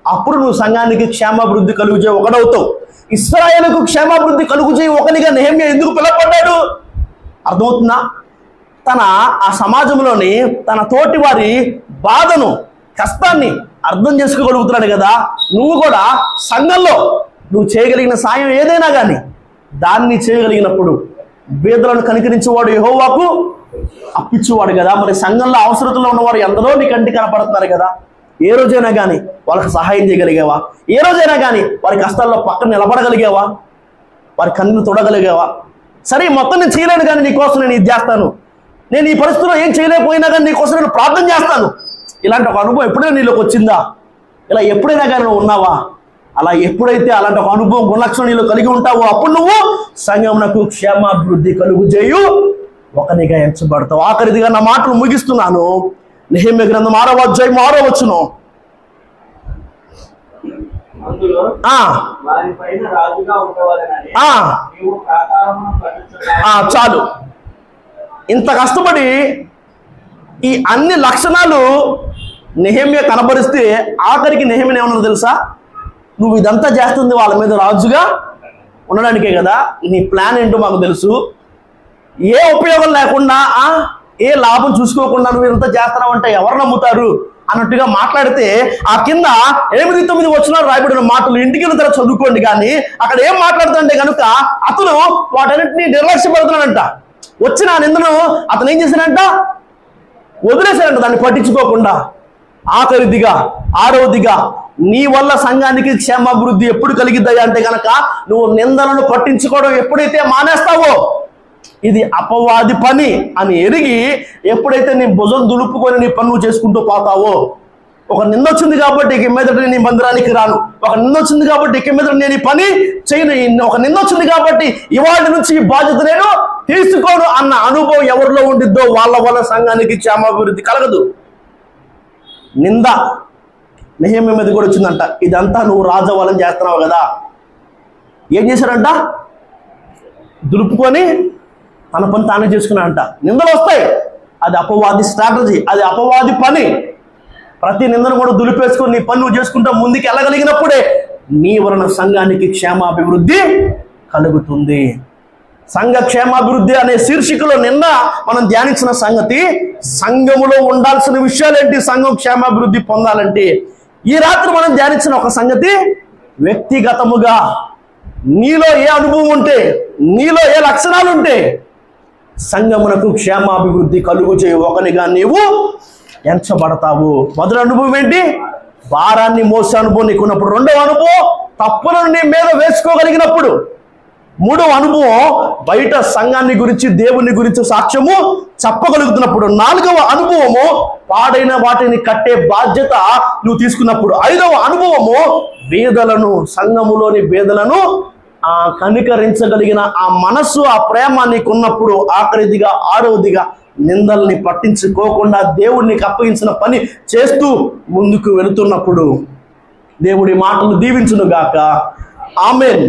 అప్పుడు నువ్వు సంఘానికి క్షేమాభివృద్ధి కలుగు చేయి ఒకడవుతావు. ఇశ్రాయేలుకు క్షేమాభివృద్ధి కలుగు చేయి ఒకనిగా నెహెమ్యా ఎందుకు పిలువబడ్డాడు అర్థమవుతుందా? ఆ సమాజంలోని తన తోటి వారి బాధను, కష్టాన్ని అర్థం చేసుకోగలుగుతున్నాడు కదా. నువ్వు కూడా సంఘంలో నువ్వు చేయగలిగిన సాయం ఏదైనా కానీ దాన్ని చేయగలిగినప్పుడు బీదలను కనికరించేవాడు యెహోవాకు అప్పిచ్చేవాడు కదా. మరి సంఘంలో అవసరతలో ఉన్నవారు ఎందరో నీ కంటికి కనపడుతున్నారు కదా. ఏ రోజైనా కానీ వాళ్ళకి సహాయం చేయగలిగావా? ఏ రోజైనా కానీ వారి కష్టాల్లో పక్కన నిలబడగలిగావా? వారి కన్నులు తొడగలిగావా? సరే, మొత్తం నేను చేయలేను కానీ నీకోసం నేను ఇది చేస్తాను, నేను ఈ పరిస్థితిలో ఏం చేయలేకపోయినా కానీ నీకోసం నేను ప్రార్థన చేస్తాను. ఇలాంటి ఒక అనుభవం ఎప్పుడైనా నీలోకి వచ్చిందా? ఇలా ఎప్పుడైనా కానీ నువ్వు ఉన్నావా? అలా ఎప్పుడైతే అలాంటి ఒక అనుభవం గుణలక్షణం నీలో కలిగి ఉంటావో అప్పుడు నువ్వు సంఘమునకు క్షేమాభివృద్ధి కలుగు చేయు ఒకనిగా ఎంచబడతావు. ఆఖరిదిగా నా మాటలు ముగిస్తున్నాను. నెహెమ్యా గ్రంథం 6వ అధ్యాయం 6వ వచనం. చాలు, ఇంత కష్టపడి ఈ అన్ని లక్షణాలు నెహెమ్యా కనబరిస్తే ఆఖరికి నెహెమ్యా ఏమన్నా తెలుసా? నువ్వు ఇదంతా చేస్తుంది వాళ్ళ మీద రాజుగా ఉండడానికే కదా, నీ ప్లాన్ ఏంటో మాకు తెలుసు, ఏ ఉపయోగం లేకుండా ఏ లాభం చూసుకోకుండా నువ్వు ఇదంతా చేస్తున్నావు అంటే ఎవరు నమ్ముతారు అన్నట్టుగా మాట్లాడితే ఆ కింద 8-9 వచనాలు రాయబడిన మాటలు ఇంటికి వెళ్ళిన తర్వాత చదువుకోండి. కానీ అక్కడ ఏం మాట్లాడుతుంటే కనుక అతను వాటన్నిటిని నిర్లక్ష్యపడుతున్నాడంట. వచ్చిన నిందను అతను ఏం చేశాడంట? వదిలేశాడంట, దాన్ని పట్టించుకోకుండా. ఆఖరిదిగా 6వదిగా నీ వల్ల సంఘానికి క్షేమాభివృద్ధి ఎప్పుడు కలిగిద్దాయి అంటే కనుక నువ్వు నిందలను పట్టించుకోవడం ఎప్పుడైతే మానేస్తావో, ఇది అపవాది పని అని ఎరిగి ఎప్పుడైతే నీ భుజం దులుపుకొని నీ పని నువ్వు చేసుకుంటూ పోతావో, ఒక నింద వచ్చింది కాబట్టి ఇక మీదట నీ మందిరానికి రాను, ఒక నింద వచ్చింది కాబట్టి ఇక మీదట నేను ఈ పని చేయను, ఒక నింద వచ్చింది కాబట్టి ఇవాళ నుంచి ఈ బాధ్యత నేను తీసుకోను అన్న అనుభవం ఎవరిలో ఉండిద్దో వాళ్ళ వల్ల సంఘానికి క్షేమాభివృద్ధి కలగదు. నింద నెహెమ్యా మీద కూడా వచ్చిందంట. ఇదంతా నువ్వు రాజవాళ్ళని చేస్తున్నావు కదా. ఏం చేశారంట? దులుపుకొని తన పని తానే చేసుకున్నాడంట. నిందలు వస్తాయి, అది అపవాది స్ట్రాటజీ, అది అపవాది పని. ప్రతి నిందను కూడా దులిపేసుకొని నీ పని నువ్వు చేసుకుంటా ముందుకు వెళ్ళగలిగినప్పుడే నీ వలన సంఘానికి క్షేమాభివృద్ధి కలుగుతుంది. సంఘ క్షేమాభివృద్ధి అనే శీర్షికలో నిన్న మనం ధ్యానించిన సంగతి, సంఘములో ఉండాల్సిన విషయాలేంటి సంఘం క్షేమాభివృద్ధి పొందాలంటే. ఈ రాత్రి మనం ధ్యానించిన ఒక సంగతి, వ్యక్తిగతముగా నీలో ఏ అనుభవం ఉంటే, నీలో ఏ లక్షణాలు ఉంటే సంఘమునకు క్షేమాభివృద్ధి కలుగు చేయ ఒకనిగా నీవు ఎంచబడతావు. మొదటి అనుభవం ఏంటి? భారాన్ని మోసే అనుభవం నీకున్నప్పుడు. రెండవ అనుభవం, తప్పులను నీ మీద వేసుకోగలిగినప్పుడు. మూడవ అనుభవం బయట సంఘాన్ని గురించి దేవుని గురించి సాక్ష్యము చెప్పగలుగుతున్నప్పుడు. నాలుగవ అనుభవము పాడైన వాటిని కట్టే బాధ్యత నువ్వు తీసుకున్నప్పుడు. ఐదవ అనుభవము బేదలను, సంఘములోని బేదలను కనికరించగలిగిన ఆ మనస్సు, ఆ ప్రేమ నీకున్నప్పుడు. ఆఖరిదిగా ఆరవదిగా నిందల్ని పట్టించుకోకుండా దేవుడికి అప్పగించిన పని చేస్తూ ముందుకు వెళుతున్నప్పుడు. దేవుడి మాటలు దీవించును గాక. ఆమేన్.